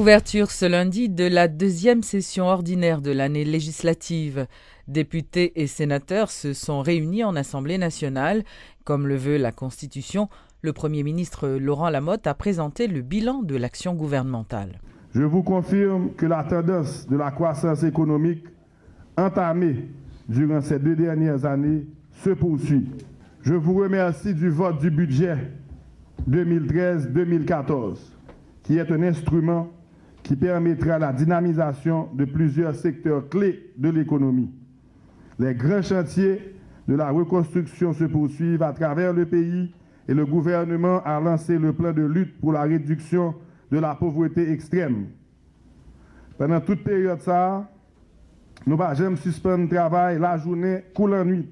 Ouverture ce lundi de la deuxième session ordinaire de l'année législative. Députés et sénateurs se sont réunis en Assemblée nationale. Comme le veut la Constitution, le Premier ministre Laurent Lamotte a présenté le bilan de l'action gouvernementale. Je vous confirme que la tendance de la croissance économique entamée durant ces 2 dernières années se poursuit. Je vous remercie du vote du budget 2013-2014, qui est un instrument qui permettra la dynamisation de plusieurs secteurs clés de l'économie. Les grands chantiers de la reconstruction se poursuivent à travers le pays et le gouvernement a lancé le plan de lutte pour la réduction de la pauvreté extrême. Pendant toute période ça, nous ne pouvons jamais suspendre le travail la journée coule en nuit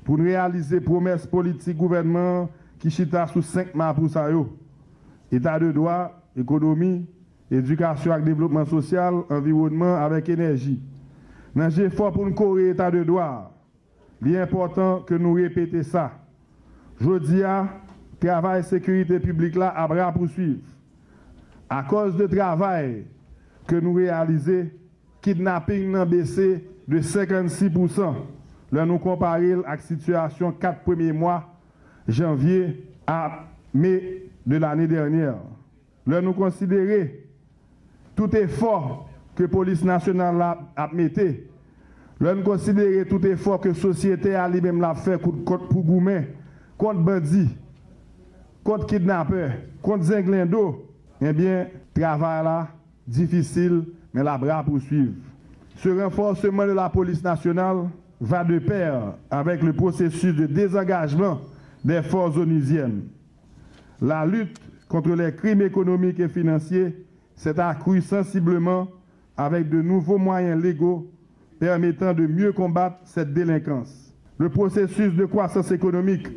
pour réaliser promesses politiques gouvernement qui chita sous 5 mâts pour ça. État de droit, économie, éducation et développement social, environnement avec énergie. Dans l'effort pour nous corriger l'état de droit, il est important que nous répétions ça. Je dis à travail sécurité publique là à bras poursuivre. À cause de travail que nous réalisons, kidnapping a baissé de 56%. Là nous comparons à la situation 4 premiers mois, janvier à mai de l'année dernière. Là nous considérons tout effort que la police nationale a mis, là nous considérons tout effort que la société a lui-même l'a fait contre Goumen, contre bandits, contre kidnappeurs, contre zinglendo. Eh bien, travail là, difficile, mais la bras poursuivre. Ce renforcement de la police nationale va de pair avec le processus de désengagement des forces onusiennes. La lutte contre les crimes économiques et financiers s'est accrue sensiblement avec de nouveaux moyens légaux permettant de mieux combattre cette délinquance. Le processus de croissance économique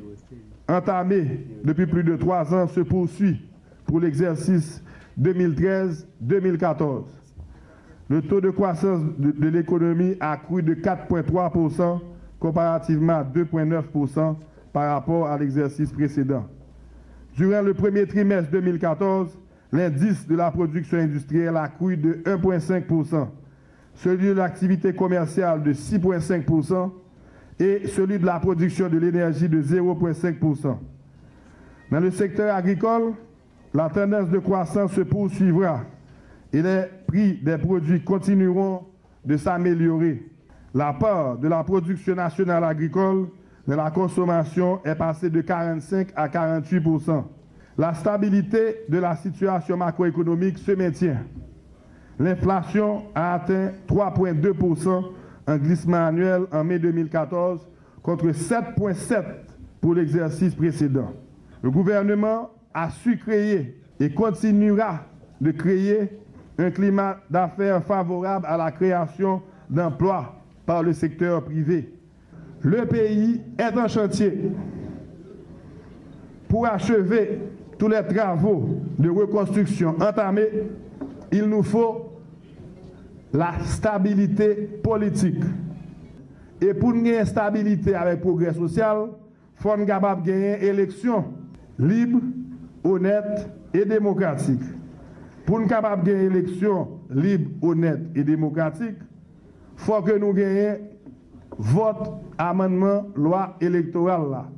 entamé depuis plus de 3 ans se poursuit pour l'exercice 2013-2014. Le taux de croissance de l'économie a accru de 4,3% comparativement à 2,9% par rapport à l'exercice précédent. Durant le premier trimestre 2014, l'indice de la production industrielle a accru de 1,5%, celui de l'activité commerciale de 6,5% et celui de la production de l'énergie de 0,5%. Dans le secteur agricole, la tendance de croissance se poursuivra et les prix des produits continueront de s'améliorer. La part de la production nationale agricole dans la consommation est passée de 45 à 48%. La stabilité de la situation macroéconomique se maintient. L'inflation a atteint 3,2% en glissement annuel en mai 2014 contre 7,7% pour l'exercice précédent. Le gouvernement a su créer et continuera de créer un climat d'affaires favorable à la création d'emplois par le secteur privé. Le pays est en chantier pour achever tous les travaux de reconstruction entamés. Il nous faut la stabilité politique. Et pour nous gagner stabilité avec progrès social, il faut nous capable de gagner une élection libre, honnête et démocratique. Pour nous capable de gagner une élection libre, honnête et démocratique, il faut que nous gagnions vote, amendement, loi électorale là.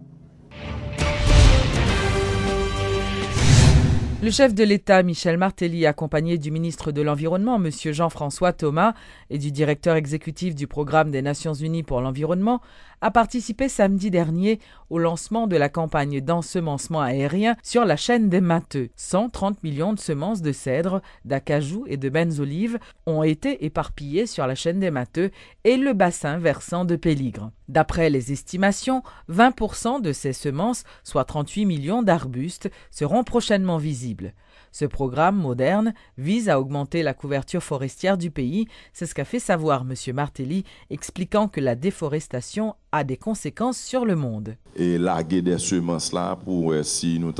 Le chef de l'État, Michel Martelly, accompagné du ministre de l'Environnement, M. Jean-François Thomas, et du directeur exécutif du Programme des Nations Unies pour l'environnement, a participé samedi dernier au lancement de la campagne d'ensemencement aérien sur la chaîne des Matheux. 130 millions de semences de cèdre, d'acajou et de bennes-olives ont été éparpillées sur la chaîne des Matheux et le bassin versant de Péligre. D'après les estimations, 20% de ces semences, soit 38 millions d'arbustes, seront prochainement visibles. Ce programme moderne vise à augmenter la couverture forestière du pays. C'est ce qu'a fait savoir M. Martelly, expliquant que la déforestation a des conséquences sur le monde. Et larguer des semences là pour si nous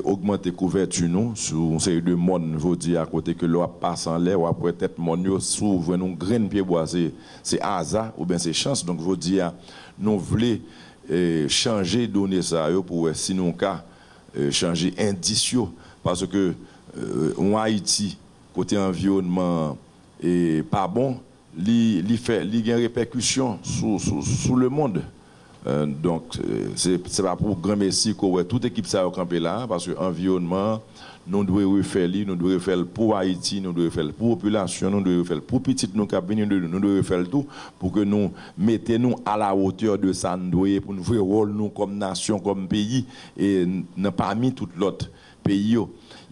augmenter la couverture nous sur une série de monde, je dis à côté que l'eau passe en l'air ou après peut-être mon s'ouvre une graine pied bois, c'est hasard ou bien c'est chance. Donc je dis à nous voulons changer donner ça pour si nous cas changer indicieux parce que en Haïti, côté environnement, et pas bon, il y a une répercussion sur le monde. Donc, c'est pas pour grand merci que toute équipe ça a campé là, parce que l'environnement, nous devons refaire, nous devons faire pour Haïti, nous devons faire pour la population, nous devons faire pour petit nous nous devons faire tout pour que nous mettions à la hauteur de ça, pour nous jouer rôle nous comme nation, comme pays, et parmi tous les autres pays.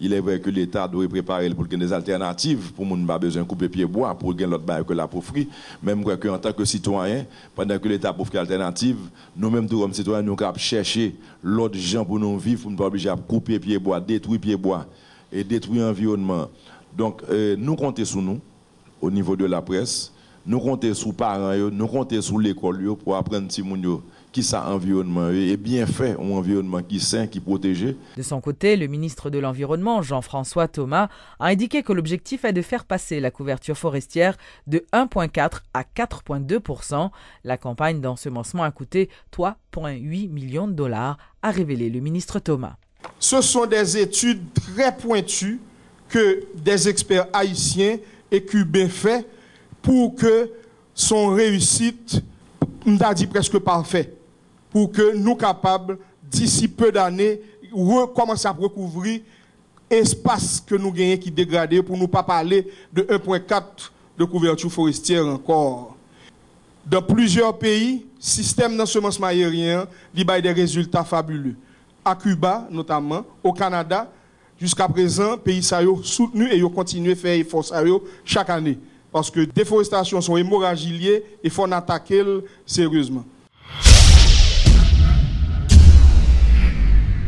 Il est vrai que l'État doit préparer pour des alternatives, pour nous pas besoin de couper pied bois, pour gagner l'autre bail que la pour free. Même en tant que citoyen, pendant que l'État pour faire alternative, nous-mêmes, comme citoyens, nous avons cherché l'autre gens pour nous vivre, pour ne pas obliger à couper pied bois, détruire pied bois et détruire l'environnement. Donc, nous comptons sur nous, au niveau de la presse, nous comptons sur les parents, nous comptons sur l'école pour apprendre si nous qui ça environnement est bien fait, un environnement qui est sain, qui est protégé. De son côté, le ministre de l'Environnement, Jean-François Thomas, a indiqué que l'objectif est de faire passer la couverture forestière de 1,4 à 4,2%. La campagne d'ensemencement a coûté 3,8 millions de dollars, a révélé le ministre Thomas. Ce sont des études très pointues que des experts haïtiens et cubains font pour que son réussite, on a dit presque parfait, pour que nous capables, d'ici peu d'années, recommencer à recouvrir l'espace que nous gagnons qui est dégradé, pour nous pas parler de 1,4 de couverture forestière encore. Dans plusieurs pays, le système d'ensemencement aérien a des résultats fabuleux. À Cuba, notamment, au Canada, jusqu'à présent, pays ça a soutenu et ils continuent à faire efforts chaque année. Parce que déforestation sont hémorragies liées et il faut en attaquer sérieusement.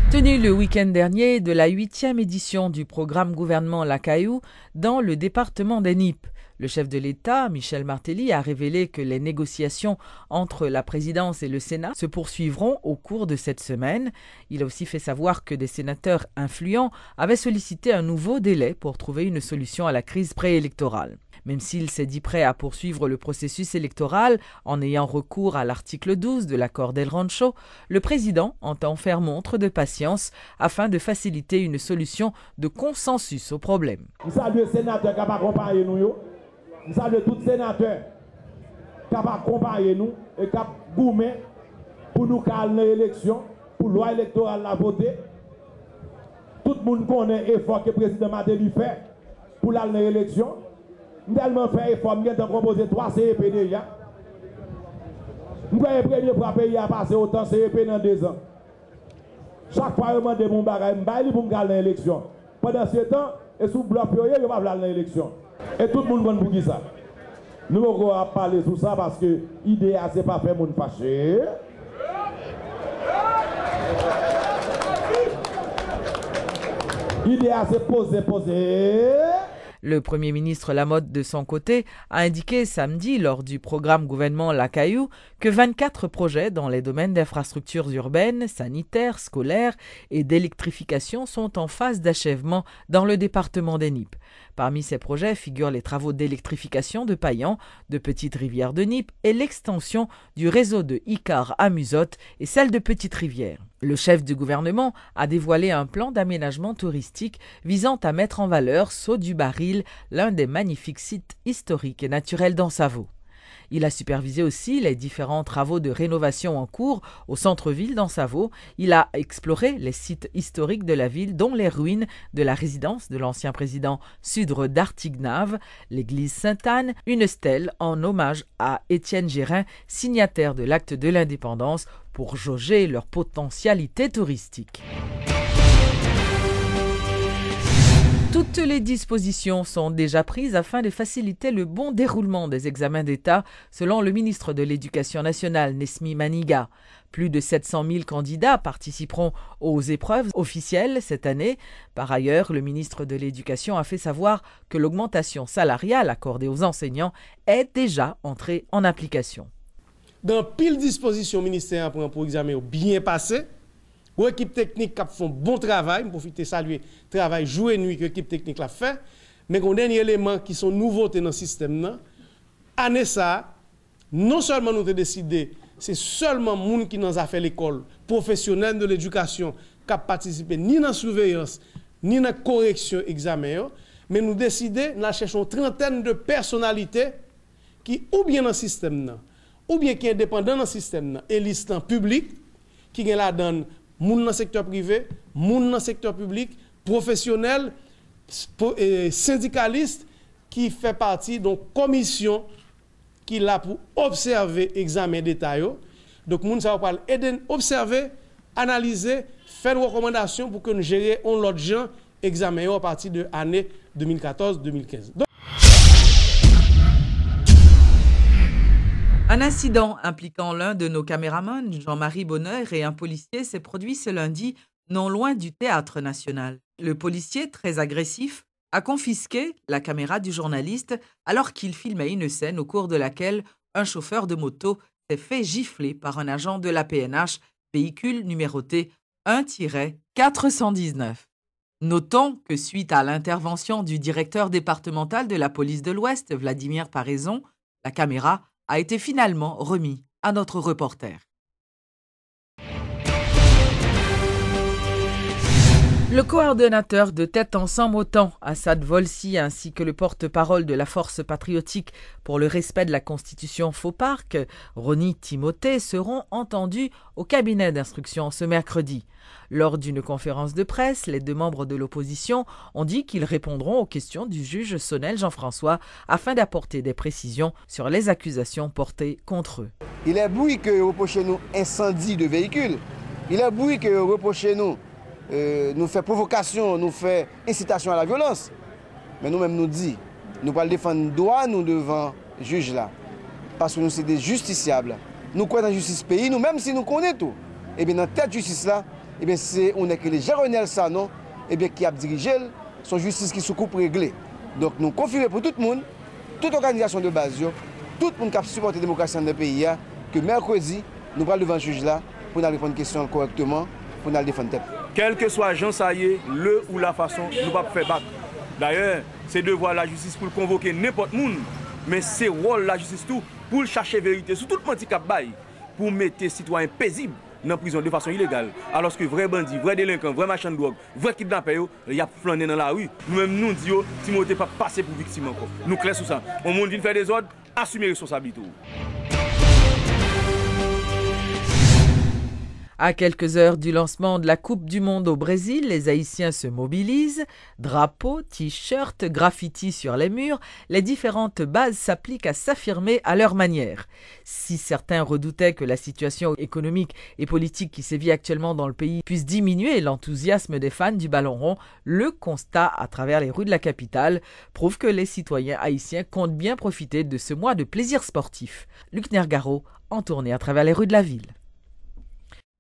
Tenu le week-end dernier de la 8e édition du programme gouvernement Lakayu dans le département des Nippes. Le chef de l'État, Michel Martelly, a révélé que les négociations entre la présidence et le Sénat se poursuivront au cours de cette semaine. Il a aussi fait savoir que des sénateurs influents avaient sollicité un nouveau délai pour trouver une solution à la crise préélectorale. Même s'il s'est dit prêt à poursuivre le processus électoral en ayant recours à l'article 12 de l'accord d'El Rancho, le président entend faire montre de patience afin de faciliter une solution de consensus au problème. Nous saluons les sénateurs qui ont accompagné nous. Nous saluons tous les sénateurs qui ont accompagné nous et qui ont gourmé pour nous calmer l'élection, pour la loi électorale la voter. Tout le monde connaît l'effort que le président Martelly fait pour l'élection. Nous avons fait effort, nous avons composé 3 CEP déjà. Nous avons premier pour pays à passer autant CEP dans 2 ans. Chaque fois, je demande mon bagage, je pour me gagner l'élection. Pendant ce temps, et sous bloc, je ne vais pas gagner l'élection. Et tout le monde va pour qui ça. Nous allons parler sur ça parce que l'idée, ce n'est pas faire mon fâché. L'idée, c'est poser. Le Premier ministre Lamotte, de son côté, a indiqué samedi lors du programme gouvernement Lakayu que 24 projets dans les domaines d'infrastructures urbaines, sanitaires, scolaires et d'électrification sont en phase d'achèvement dans le département des Nippes. Parmi ces projets figurent les travaux d'électrification de Payan, de Petite-Rivière de Nippes et l'extension du réseau de Icare à Muzotte et celle de Petite-Rivière. Le chef du gouvernement a dévoilé un plan d'aménagement touristique visant à mettre en valeur Saut-du-Baril, l'un des magnifiques sites historiques et naturels d'Ansavo. Il a supervisé aussi les différents travaux de rénovation en cours au centre-ville d'Ansavo. Il a exploré les sites historiques de la ville, dont les ruines de la résidence de l'ancien président Sudre d'Artignave, l'église Sainte-Anne, une stèle en hommage à Étienne Gérin, signataire de l'acte de l'indépendance, pour jauger leur potentialité touristique. Toutes les dispositions sont déjà prises afin de faciliter le bon déroulement des examens d'État, selon le ministre de l'Éducation nationale, Nesmi Maniga. Plus de 700 000 candidats participeront aux épreuves officielles cette année. Par ailleurs, le ministre de l'Éducation a fait savoir que l'augmentation salariale accordée aux enseignants est déjà entrée en application. Dans pile disposition, le ministère prend pour examen bien passé. Ou équipe technique qui fait un bon travail, je profite de saluer le travail jour et nuit que l'équipe technique l'a fait, mais un dernier élément qui sont nouveautés dans le système, année ça, non seulement nous avons décidé, c'est seulement les gens qui nous a fait l'école, professionnels de l'éducation, qui ont participé ni dans la surveillance, ni dans la correction examen, mais nous décidons, nous cherchons une trentaine de personnalités qui, ou bien dans le système, ou bien qui sont indépendants dans le système, et listant public, qui sont là dans le secteur privé, dans le secteur public, professionnels, syndicalistes, qui fait partie d'une commission qui est là pour observer l'examen détail. Donc, nous allons observer, analyser, faire des recommandations pour que nous gérions l'autre gens examen à partir de l'année 2014-2015. Un incident impliquant l'un de nos caméramans, Jean-Marie Bonheur, et un policier s'est produit ce lundi non loin du Théâtre National. Le policier, très agressif, a confisqué la caméra du journaliste alors qu'il filmait une scène au cours de laquelle un chauffeur de moto s'est fait gifler par un agent de la PNH, véhicule numéroté 1-419. Notons que suite à l'intervention du directeur départemental de la police de l'Ouest, Vladimir Paraison, la caméra a été finalement remise à notre reporter. Le coordonnateur de Tête Ensemble Autant, Assad Volsi, ainsi que le porte-parole de la Force patriotique pour le respect de la Constitution Faux-Parc, Ronnie Timothée, seront entendus au cabinet d'instruction ce mercredi. Lors d'une conférence de presse, les deux membres de l'opposition ont dit qu'ils répondront aux questions du juge Sonnel Jean-François afin d'apporter des précisions sur les accusations portées contre eux. Il est bruit que reprochez nous incendie de véhicules. Il est bruit que reprochez nous fait provocation, nous fait incitation à la violence. Mais nous-mêmes nous dit, nous allons défendre droit nous devant le juge là. Parce que nous sommes des justiciables. Nous croyons dans la justice pays, nous même si nous connaissons tout. Et bien dans cette justice là, et bien c'est on est que les Géronel Sanon, et bien qui a dirigé son justice qui se coupe réglée. Donc nous confirmons pour tout le monde, toute organisation de base, tout le monde qui a supporté la démocratie dans le pays, que mercredi, nous allons devant le juge là pour nous répondre aux questions correctement, pour nous défendre tête. Quel que soit Jean Saillé, le ou la façon, nous ne pouvons pas faire battre. D'ailleurs, c'est devoir la justice pour convoquer n'importe qui, mais c'est rôle la justice tout pour chercher vérité sur tout le monde qui a bail, pour mettre les citoyens paisibles dans la prison de façon illégale. Alors que vrais bandits, vrais délinquants, vrais marchands de drogue, vrais kidnappeurs, il y a flâné dans la rue. Nous-mêmes, nous disons, Timothée pas passer pour victime encore. Nous clairs sur ça. On monde vient faire des ordres, assumer responsabilité. À quelques heures du lancement de la Coupe du Monde au Brésil, les Haïtiens se mobilisent. Drapeaux, t-shirts, graffitis sur les murs, les différentes bases s'appliquent à s'affirmer à leur manière. Si certains redoutaient que la situation économique et politique qui sévit actuellement dans le pays puisse diminuer l'enthousiasme des fans du ballon rond, le constat à travers les rues de la capitale prouve que les citoyens haïtiens comptent bien profiter de ce mois de plaisir sportif. Luc Nergaro en tournée à travers les rues de la ville.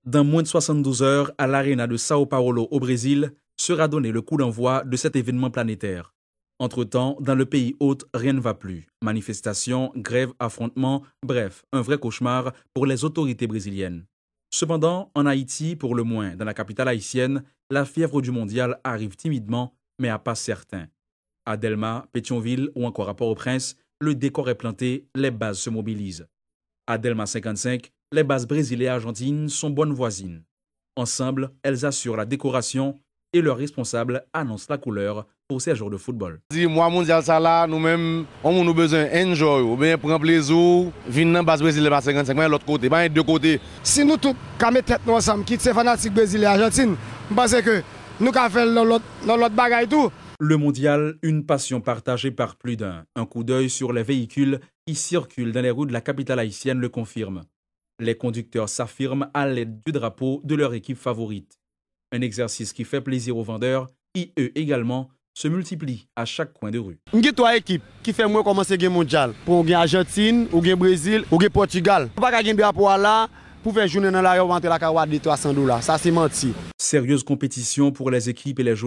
Dans moins de 72 heures, à l'Arena de Sao Paulo au Brésil, sera donné le coup d'envoi de cet événement planétaire. Entre-temps, dans le pays hôte, rien ne va plus. Manifestations, grèves, affrontements, bref, un vrai cauchemar pour les autorités brésiliennes. Cependant, en Haïti, pour le moins, dans la capitale haïtienne, la fièvre du mondial arrive timidement, mais à pas certain. À Delma, Pétionville ou encore à Port-au-Prince, le décor est planté, les bases se mobilisent. À Delma 55, les bases Brésil et Argentine sont bonnes voisines. Ensemble, elles assurent la décoration et leurs responsables annoncent la couleur pour ces jours de football. Moi, mondial, ça là, nous-mêmes, on a besoin d'enjoy, ou bien prendre plaisir, venir dans la base Brésil et 55, mais de l'autre côté, pas de deux côtés. Si nous tous, quand nous tête ensemble, quitte ces fanatiques Brésil et Argentine, parce que nous avons fait l'autre bagaille tout. Le mondial, une passion partagée par plus d'un. Un coup d'œil sur les véhicules qui circulent dans les rues de la capitale haïtienne le confirme. Les conducteurs s'affirment à l'aide du drapeau de leur équipe favorite. Un exercice qui fait plaisir aux vendeurs qui, eux également, se multiplient à chaque coin de rue. Il y a trois équipes qui font moins commencer le mondial. Pour l'Argentine, ou le Brésil, ou le Portugal. On ne peut pas gagner un drapeau là pour faire journée dans la rue, rentrer la carotte de $300. Ça, c'est menti. Sérieuse compétition pour les équipes et les joueurs.